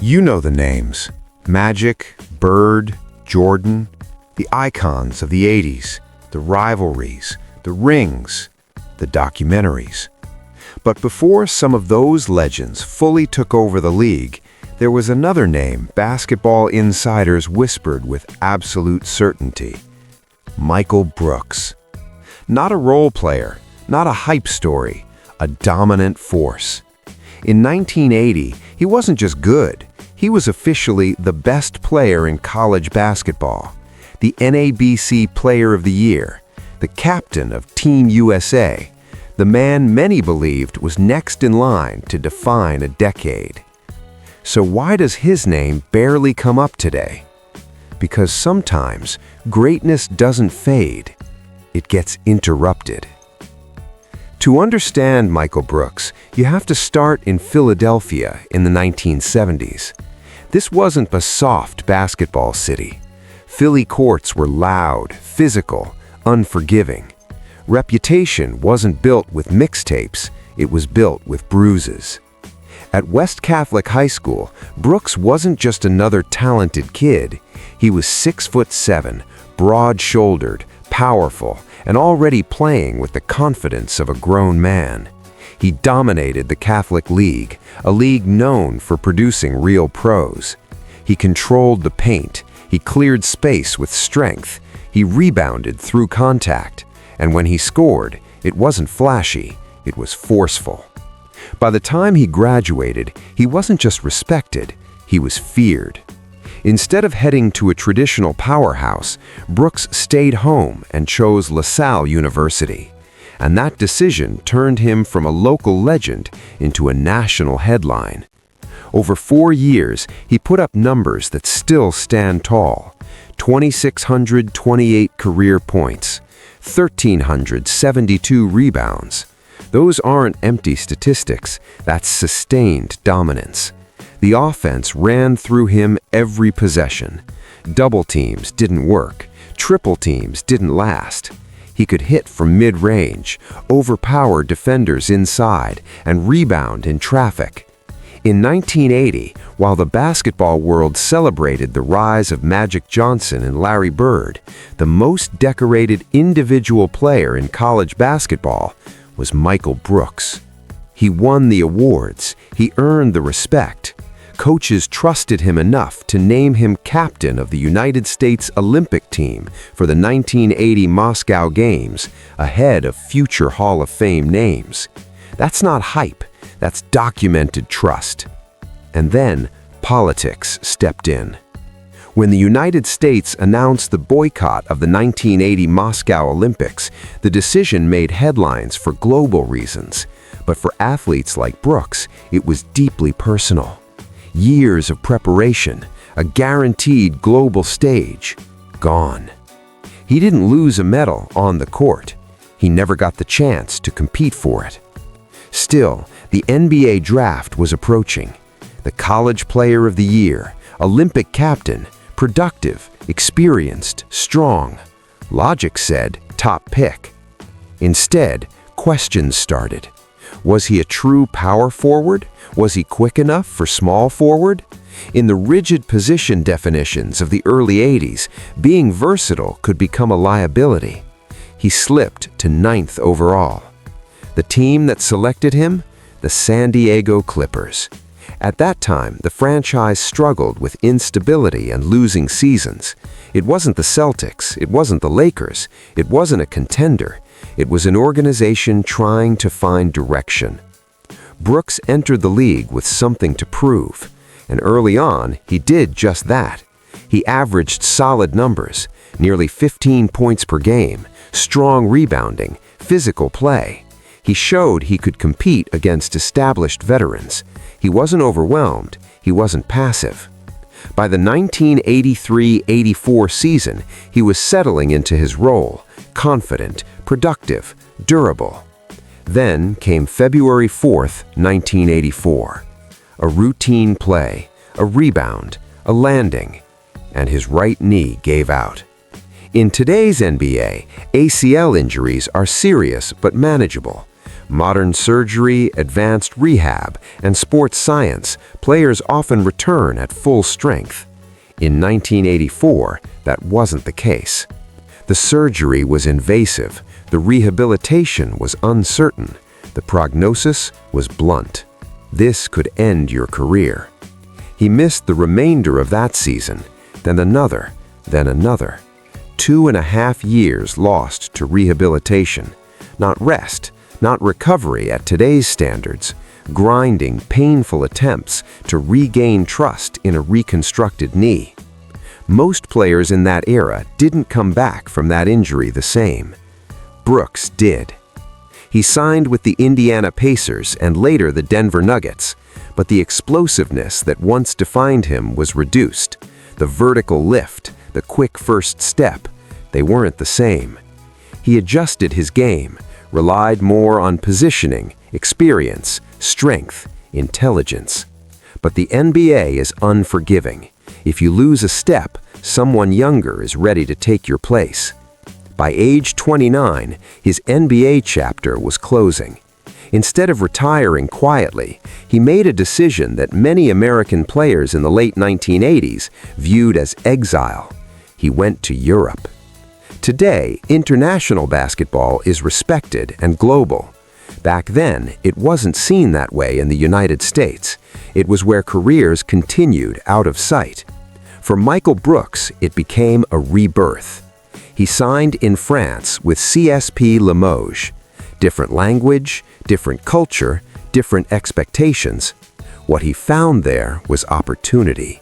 You know the names: Magic, Bird, Jordan, the icons of the 80s, the rivalries, the rings, the documentaries. But before some of those legends fully took over the league, there was another name basketball insiders whispered with absolute certainty: Michael Brooks. Not a role player, not a hype story, a dominant force. In 1980, he wasn't just good, he was officially the best player in college basketball, the NABC Player of the Year, the captain of Team USA, the man many believed was next in line to define a decade. So why does his name barely come up today? Because sometimes greatness doesn't fade, it gets interrupted. To understand Michael Brooks, you have to start in Philadelphia in the 1970s. This wasn't a soft basketball city. Philly courts were loud, physical, unforgiving. Reputation wasn't built with mixtapes, it was built with bruises. At West Catholic High School, Brooks wasn't just another talented kid. He was 6'7", broad-shouldered, powerful, and already playing with the confidence of a grown man. He dominated the Catholic League, a league known for producing real pros. He controlled the paint, he cleared space with strength, he rebounded through contact, and when he scored, it wasn't flashy, it was forceful. By the time he graduated, he wasn't just respected, he was feared. Instead of heading to a traditional powerhouse, Brooks stayed home and chose LaSalle University. And that decision turned him from a local legend into a national headline. Over 4 years, he put up numbers that still stand tall: 2,628 career points, 1,372 rebounds. Those aren't empty statistics, that's sustained dominance. The offense ran through him every possession. Double teams didn't work, triple teams didn't last. He could hit from mid-range, overpower defenders inside, and rebound in traffic. In 1980, while the basketball world celebrated the rise of Magic Johnson and Larry Bird, the most decorated individual player in college basketball was Michael Brooks. He won the awards, he earned the respect. Coaches trusted him enough to name him captain of the United States Olympic team for the 1980 Moscow Games, ahead of future Hall of Fame names. That's not hype, that's documented trust. And then politics stepped in. When the United States announced the boycott of the 1980 Moscow Olympics, the decision made headlines for global reasons. But for athletes like Brooks, it was deeply personal. Years of preparation, a guaranteed global stage, gone. He didn't lose a medal on the court. He never got the chance to compete for it. Still, the NBA draft was approaching. The College Player of the Year, Olympic captain, productive, experienced, strong. Logic said top pick. Instead, questions started. Was he a true power forward? Was he quick enough for small forward? In the rigid position definitions of the early 80s, being versatile could become a liability. He slipped to 9th overall. The team that selected him? The San Diego Clippers. At that time, the franchise struggled with instability and losing seasons. It wasn't the Celtics, it wasn't the Lakers, it wasn't a contender. It was an organization trying to find direction. Brooks entered the league with something to prove, and early on, he did just that. He averaged solid numbers, nearly 15 points per game, strong rebounding, physical play. He showed he could compete against established veterans. He wasn't overwhelmed, he wasn't passive. By the 1983-84 season, he was settling into his role, confident, productive, durable. Then came February 4th, 1984. A routine play, a rebound, a landing, and his right knee gave out. In today's NBA, ACL injuries are serious but manageable. Modern surgery, advanced rehab, and sports science, players often return at full strength. In 1984, that wasn't the case. The surgery was invasive, the rehabilitation was uncertain, the prognosis was blunt. This could end your career. He missed the remainder of that season, then another, then another. 2.5 years lost to rehabilitation. Not rest, not recovery at today's standards. Grinding, painful attempts to regain trust in a reconstructed knee. Most players in that era didn't come back from that injury the same. Brooks did. He signed with the Indiana Pacers and later the Denver Nuggets, but the explosiveness that once defined him was reduced. The vertical lift, the quick first step, they weren't the same. He adjusted his game, relied more on positioning, experience, strength, intelligence. But the NBA is unforgiving. If you lose a step, someone younger is ready to take your place. By age 29, his NBA chapter was closing. Instead of retiring quietly, he made a decision that many American players in the late 1980s viewed as exile. He went to Europe. Today, international basketball is respected and global. Back then, it wasn't seen that way in the United States. It was where careers continued out of sight. For Michael Brooks, it became a rebirth. He signed in France with CSP Limoges. Different language, different culture, different expectations. What he found there was opportunity.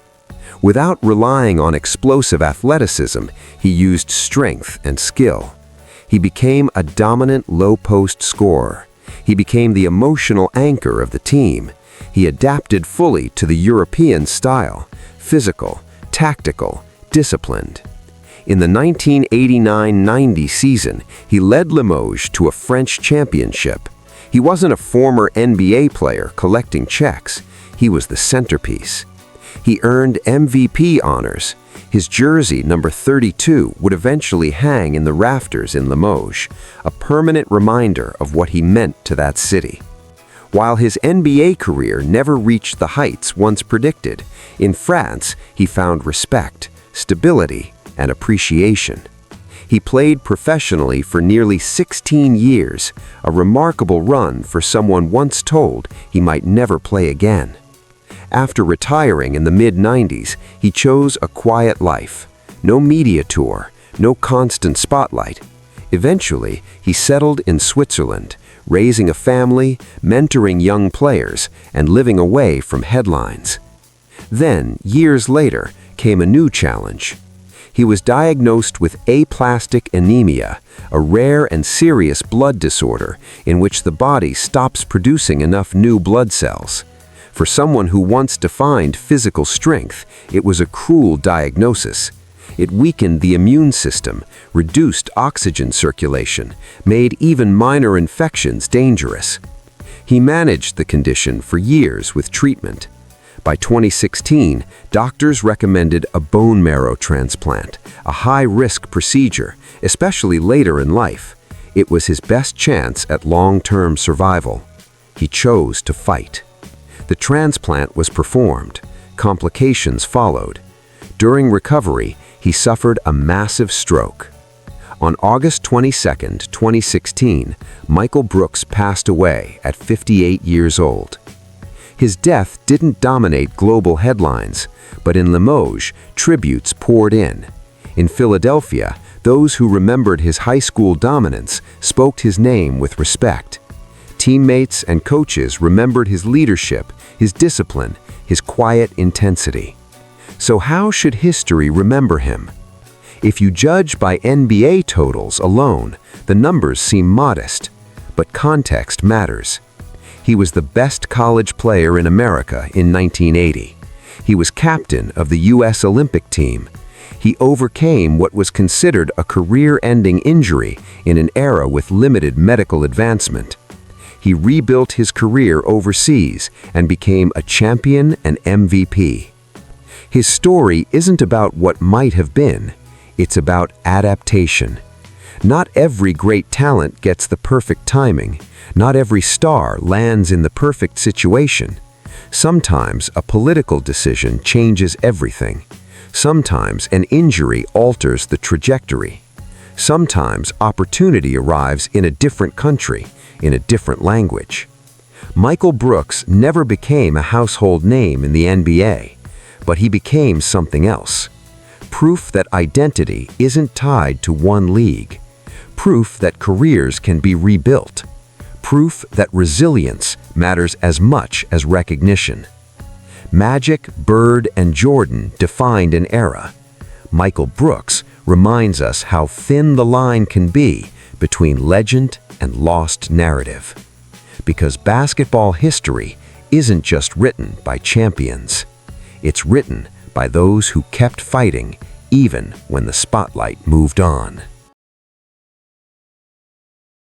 Without relying on explosive athleticism, he used strength and skill. He became a dominant low-post scorer. He became the emotional anchor of the team. He adapted fully to the European style, physical, tactical, disciplined. In the 1989-90 season, he led Limoges to a French championship. He wasn't a former NBA player collecting checks. He was the centerpiece. He earned MVP honors. His jersey, number 32, would eventually hang in the rafters in Limoges, a permanent reminder of what he meant to that city. While his NBA career never reached the heights once predicted, in France he found respect, stability, and appreciation. He played professionally for nearly 16 years, a remarkable run for someone once told he might never play again. After retiring in the mid-90s, he chose a quiet life. No media tour, no constant spotlight. Eventually, he settled in Switzerland, raising a family, mentoring young players, and living away from headlines. Then, years later, came a new challenge. He was diagnosed with aplastic anemia, a rare and serious blood disorder in which the body stops producing enough new blood cells. For someone who once defined physical strength, it was a cruel diagnosis. It weakened the immune system, reduced oxygen circulation, made even minor infections dangerous. He managed the condition for years with treatment. By 2016, doctors recommended a bone marrow transplant, a high-risk procedure, especially later in life. It was his best chance at long-term survival. He chose to fight. The transplant was performed. Complications followed. During recovery, he suffered a massive stroke. On August 22, 2016, Michael Brooks passed away at 58 years old. His death didn't dominate global headlines, but in Limoges, tributes poured in. In Philadelphia, those who remembered his high school dominance spoke his name with respect. Teammates and coaches remembered his leadership, his discipline, his quiet intensity. So how should history remember him? If you judge by NBA totals alone, the numbers seem modest, but context matters. He was the best college player in America in 1980. He was captain of the U.S. Olympic team. He overcame what was considered a career-ending injury in an era with limited medical advancement. He rebuilt his career overseas and became a champion and MVP. His story isn't about what might have been, it's about adaptation. Not every great talent gets the perfect timing. Not every star lands in the perfect situation. Sometimes a political decision changes everything. Sometimes an injury alters the trajectory. Sometimes opportunity arrives in a different country, in a different language. Michael Brooks never became a household name in the NBA, but he became something else. Proof that identity isn't tied to one league. Proof that careers can be rebuilt. Proof that resilience matters as much as recognition. Magic, Bird, and Jordan defined an era. Michael Brooks reminds us how thin the line can be between legend and lost narrative. Because basketball history isn't just written by champions. It's written by those who kept fighting even when the spotlight moved on.